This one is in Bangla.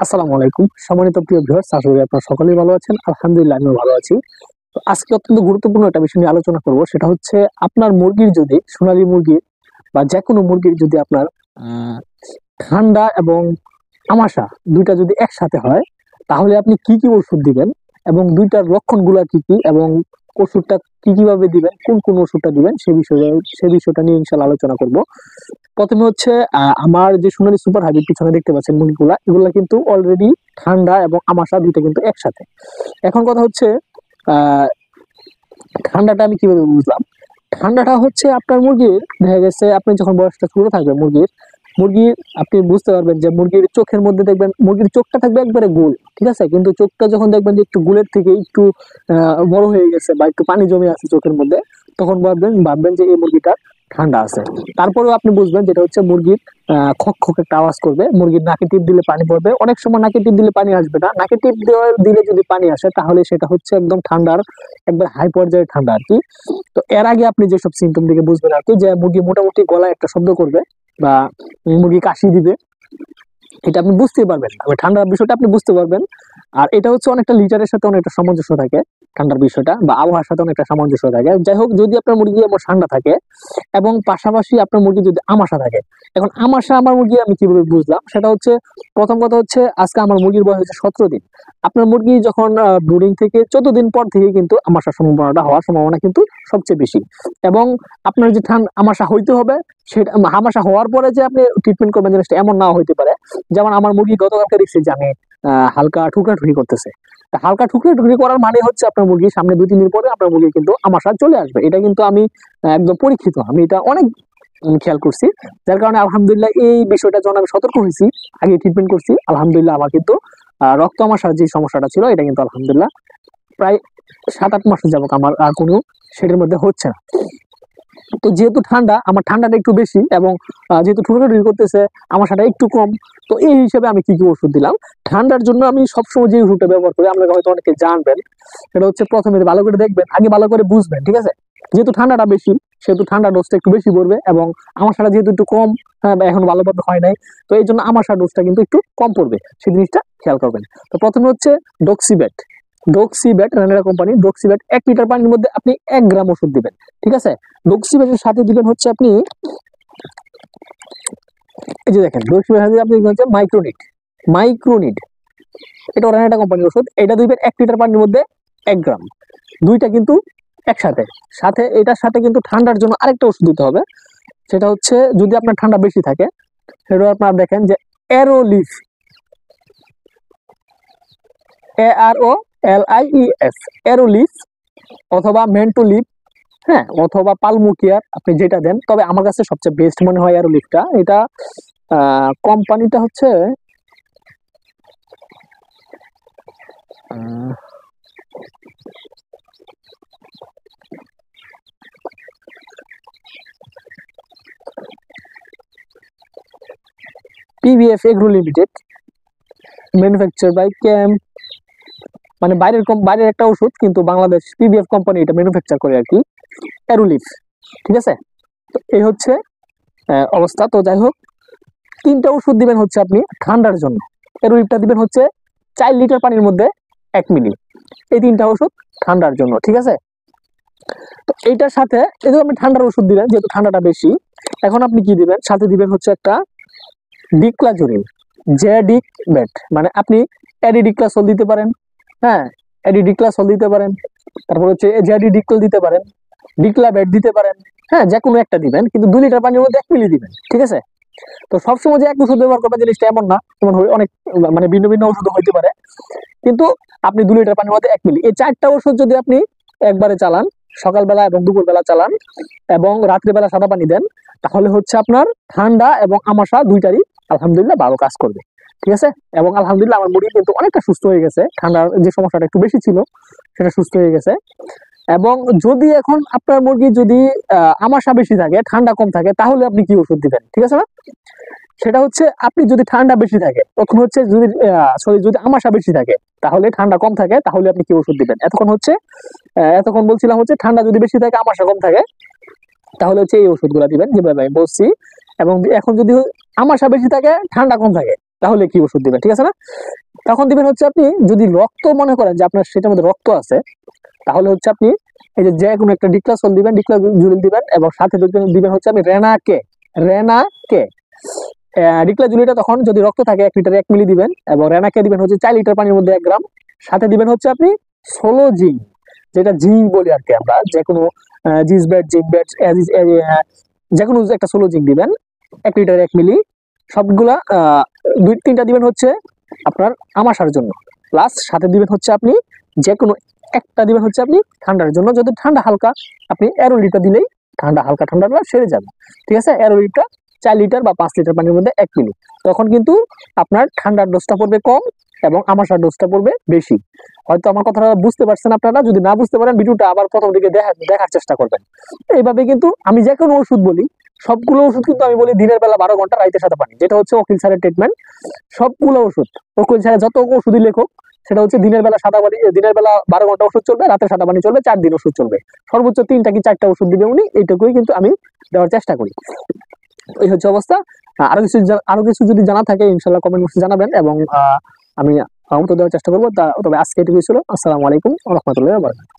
আসসালামু আলাইকুম সম্মানিত প্রিয় ভিউয়ার্স, আশা করি আপনারা সকলেই ভালো আছেন। আলহামদুলিল্লাহ আমিও ভালো আছি। তো আজকে অত্যন্ত গুরুত্বপূর্ণ একটা বিষয় নিয়ে আলোচনা করব। সেটা হচ্ছে আপনার মুরগির যদি সোনালী মুরগির বা যেকোনো মুরগির যদি আপনার ঠান্ডা এবং আমাশা ২ টা যদি একসাথে হয়, তাহলে আপনি কি ওষুধ দিবেন এবং ২ টার লক্ষণগুলা কি এবং ওষুধটা কিভাবে দিবেন, কোন ওষুধটা দিবেন সে বিষয়টা নিয়ে ইনশাআল্লাহ আলোচনা করব। ১ম এ হচ্ছে আমার যে সোনালী সুপার হাইব্রিড পিছনে দেখতে পাচ্ছেন মুরগিগুলা, এগুলা কিন্তু অলরেডি ঠান্ডা এবং আমাশা ২ টা কিন্তু একসাথে। এখন কথা হচ্ছে আ ঠান্ডাটা আমি কিভাবে বুঝলাম? ঠান্ডাটা হচ্ছে আপনার মুরগির দেখা গেছে আপনি যখন বয়সটা ছোট থাকবে মুরগির আপনি বুঝতে পারবেন যে মুরগির চোখের মধ্যে দেখবেন মুরগির চোখটা থাকবে একবারে গোল। ঠিক আছে? কিন্তু চোখটা যখন দেখবেন যে একটু গোলের থেকে একটু আ বড় হয়ে গেছে বা একটু পানি জমে আছে চোখের মধ্যে, তখন ভাববেন যে এই মুরগিটার ঠান্ডা আছে। তারপরেও আপনি বুঝবেন যেটা হচ্ছে মুরগির খক একটা আওয়াজ করবে। মুরগির নাকে টিপ দিলে পানি পড়বে। অনেক সময় নাকে টিপ দিলে পানি আসবে না। নাকে টিপ দিলে যদি পানি আসে তাহলে সেটা হচ্ছে একদম ঠান্ডার একবার হাই পর্যায়ের ঠান্ডা আরকি। তো এর আগে আপনি যেসব সিম্পটম দেখে বুঝবেন আরকি যে মুরগি মোটামুটি গলায় একটা শব্দ করবে বা মুরগি কাশি দিবে, এটা আপনি বুঝতেই পারবেন। ঠান্ডার বিষয়টা আপনি বুঝতে পারবেন। আর এটা হচ্ছে অনেকটা লিটারের সাথে অনেকটা সামঞ্জস্য থাকে। ঠান্ডার বিষয়টা বা আবহাওয়ার সাথে অনেকটা সামঞ্জস্য থাকে। যাই হোক, যদি আপনার মুরগি এমন ঠান্ডা থাকে এবং পাশাপাশি আপনার মুরগি যদি আমাশা থাকে। এখন আমাশা আমার মুরগি আমি কিভাবে বুঝলাম? সেটা হচ্ছে, প্রথম কথা হচ্ছে আজকে আমার মুরগির বয়স হচ্ছে ১৭ দিন। আপনার মুরগি যখন ব্রুডিং থেকে ১৪ দিন পর থেকে কিন্তু আমাশার হওয়ার সম্ভাবনা কিন্তু সবচেয়ে বেশি। এবং আপনার যে আমাশা হইতে হবে, সেটা আমাশা হওয়ার পরে যে আপনি ট্রিটমেন্ট করবেন জিনিসটা এমন নাও হইতে পারে। যেমন আমার মুরগি গতকালকে দেখছি যে আমি হালকা ঠুকরাঠুকি করতেছে। তা হালকা ঠুকরাঠুকি করার মানে হচ্ছে আপনার মুরগি সামনে ২-৩ দিন পরে আপনার মুরগি কিন্তু আমাশা চলে আসবে। এটা কিন্তু আমি একদম পরীক্ষিত। আমি এটা অনেক খেয়াল করছি। যার কারণে আলহামদুলিল্লাহ এই বিষয়টার জন্য আমি সতর্ক হইছি। আগে ট্রিটমেন্ট করছি। আলহামদুলিল্লাহ আমার কিন্তু রক্ত আমাশার যে সমস্যাটা ছিল এটা কিন্তু আলহামদুলিল্লাহ প্রায় ৭-৮ মাস যাবত আমার আর কোনো সেটার মধ্যে হচ্ছে না। তো যেহেতু আমার ঠান্ডাটা একটু বেশি এবং যেহেতু ঠুকরাঠুকি করতেছে, আমাশাটা একটু কম। তো এই হিসেবে আমি কি ওষুধ দিলাম? ঠান্ডার জন্য আমি সবসময় যে ওষুধটা ব্যবহার করি, আপনারা হয়তো অনেকে জানবেন। সেটা হচ্ছে, ১ম এ ভালো করে দেখবেন, আগে ভালো করে বুঝবেন। ঠিক আছে? যেহেতু ঠান্ডাটা বেশি, সেহেতু ঠান্ডার ডোজটা একটু বেশি পড়বে এবং আমাশাটা যেহেতু একটু কম, বা এখন ভালোভাবে হয় নাই। তো এইজন্য আমাশার ডোজটা কিন্তু একটু কম পড়বে। সেই জিনিসটা খেয়াল করবেন। তো ১ম এ হচ্ছে ডক্সিবেট। ডক্সিবেট রানিরা কোম্পানি ডক্সিবেট ১ লিটার পানির মধ্যে আপনি ১ গ্রাম ওষুধ দিবেন। ঠিক আছে? ডক্সিবেটের সাথে দিবেন হচ্ছে আপনি, এই যে দেখেন ডক্সিবেটের সাথে আপনি দিবেন হচ্ছে মাইক্রোনিড। এটা রানিরা কোম্পানির ওষুধ। এটা দিবেন ১ লিটার পানির মধ্যে ১ গ্রাম। ২ টা কিন্তু একসাথে। এটার সাথে কিন্তু ঠান্ডার জন্য আরেকটা ওষুধ দিতে হবে। সেটা হচ্ছে, যদি আপনার ঠান্ডা বেশি থাকে, সেটা আপনারা দেখেন যে অ্যারোলিফ, AROLIEF, অ্যারোলিফ অথবা মেন্টোলিফ, হ্যাঁ, অথবা পালমুকিয়ার, আপনি যেটা দেন। তবে আমার কাছে সবচেয়ে বেস্ট মনে হয় অ্যারোলিফটা। এটা কোম্পানিটা হচ্ছে PVF agro limited, manufacture by camp, মানে বাইরের একটা ওষুধ, কিন্তু বাংলাদেশ PVF কোম্পানি এটা ম্যানুফ্যাকচার করে আরকি, অ্যারোলিফ। ঠিক আছে? তো এই হচ্ছে অবস্থা। তো যাই হোক, ৩ টা ওষুধ দিবেন হচ্ছে আপনি ঠান্ডার জন্য। অ্যারোলিফটা দিবেন হচ্ছে ৪ লিটার পানির মধ্যে ১ মিলি। এই ৩ টা ওষুধ ঠান্ডার জন্য। ঠিক আছে? তো এইটার সাথে এই যে আপনি ঠান্ডার ওষুধ দিলেন, যেহেতু ঠান্ডাটা বেশি, এখন আপনি কি দিবেন? সাথে দিবেন হচ্ছে একটা ডিক্লাজোরিন, জেডিক ব্যাট, মানে আপনি অ্যাডিডিক্লাসল দিতে পারেন। হ্যাঁ, অ্যাডিডিক্লাসল দিতে পারেন। তারপর হচ্ছে জেডিডিক্টল দিতে পারেন, ডিক্লাবেট দিতে পারেন। হ্যাঁ, যেকোনো একটা দিবেন, কিন্তু ২ লিটার পানির মধ্যে ১ মিলি দিবেন। ঠিক আছে? তো সবসময় যে এক ওষুধ ব্যবহার করবেন জিনিসটা এমন না। যেমন অনেক মানে ভিন্ন ভিন্ন ওষুধ হইতে পারে। কিন্তু আপনি ২ লিটার পানির মধ্যে ১ মিলি। এই ৪ টা ওষুধ যদি আপনি একবারে চালান, সকালবেলা এবং দুপুরবেলা চালান এবং রাত্রিবেলা সাদা পানি দেন, তাহলে হচ্ছে আপনার ঠান্ডা এবং আমাশা ২ টারই আলহামদুলিল্লাহ ভালো কাজ করবে। ঠিক আছে? এবং আলহামদুলিল্লাহ আমার মুরগি কিন্তু অনেকটা সুস্থ হয়ে গেছে। ঠান্ডার যে সমস্যাটা একটু বেশি ছিল, সেটা সুস্থ হয়ে গেছে। এবং যদি এখন আপনার মুরগি যদি আমাশা বেশি থাকে, ঠান্ডা কম থাকে, তাহলে আপনি কি ওষুধ দিবেন? ঠিক আছে না? সেটা হচ্ছে, আপনি যদি ঠান্ডা বেশি থাকে, তখন হচ্ছে যদি আমাশা বেশি থাকে, তাহলে ঠান্ডা কম থাকে, তাহলে আপনি কি ওষুধ দিবেন? এতক্ষণ বলছিলাম হচ্ছে ঠান্ডা যদি বেশি থাকে, আমাশা কম থাকে, তাহলে হচ্ছে এই ওষুধগুলো দিবেন যেভাবে আমি বলছি। এবং এখন যদি আমাশা বেশি থাকে, ঠান্ডা কম থাকে, তাহলে কি ওষুধ দিবেন, ঠিক আছে না? তখন দিবেন হচ্ছে আপনি যদি রক্ত মনে করেন যে আপনার সেটার মধ্যে রক্ত আছে, তাহলে হচ্ছে আপনি এই যে কোনো একটা ডিক্লাসল দিবেন, ডিক্লাজুলিন দিবেন, এবং সাথে দিবেন হচ্ছে আপনি রেনাকে ডিক্লাজুলিনটা তখন যদি রক্ত থাকে 1 লিটারে 1 মিলি দিবেন, এবং রেনাকে দিবেন হচ্ছে 4 লিটার পানির মধ্যে 1 গ্রাম। সাথে দিবেন হচ্ছে আপনি সোলো জিঙ্ক, যেটা জিঙ্ক বলি আর কি আমরা, যে কোনো জিসব্যাট জিঙ্কব্যাট যে কোনো একটা সোলো জিঙ্ক দিবেন 1 লিটারে 1 মিলি। সবগুলা 2-3টা দিবেন হচ্ছে আপনার আমাশার জন্য, প্লাস সাথে দিবেন হচ্ছে আপনি যে কোনো একটা দিবেন হচ্ছে আপনি ঠান্ডার জন্য। যদি ঠান্ডা হালকা, আপনি অ্যারোলিটা দিলেই ঠান্ডা হালকা ঠান্ডাটা সেরে যাবে, ঠিক আছে? অ্যারোলিটা 4 লিটার বা 5 লিটার পানির মধ্যে 1 মিলি। তখন কিন্তু আপনার ঠান্ডার ডোজটা পড়বে কম এবং আমাশার ডোজটা পড়বে বেশি। হয়তো আমার কথাটা বুঝতে পারছেন আপনারা, যদি না বুঝতে পারেন ভিডিওটা আবার প্রথম দিকে দেখার চেষ্টা করবেন। এইভাবে কিন্তু আমি যে কোনো ওষুধ বলি, সবগুলো ওষুধ কিন্তু আমি বলি দিনের বেলা 12 ঘন্টা রাইতের সাথে পানি, যেটা হচ্ছে ওকিল স্যারের ট্রিটমেন্ট। সবগুলো ওষুধ ওকিল স্যারের যত ওষুধই লেখক, সেটা হচ্ছে দিনের বেলা সাদা পানি, দিনের বেলা 12 ঘন্টা ওষুধ চলবে, রাতে সাদা পানি চলবে, 4 দিন ওষুধ চলবে, সর্বোচ্চ 3টা কি 4টা ওষুধ দিবে উনি, এইটুকুই কিন্তু আমি দেওয়ার চেষ্টা করি। এই হচ্ছে অবস্থা। আরো কিছু যদি জানা থাকে ইনশাল্লাহ কমেন্ট বক্সে জানাবেন, এবং আমি উত্তর দেওয়ার চেষ্টা করবো। তবে আজকে এটুকুই ছিল। আসসালামু আলাইকুম ওয়া রাহমাতুল্লাহি ওয়া বারাকাতুহু।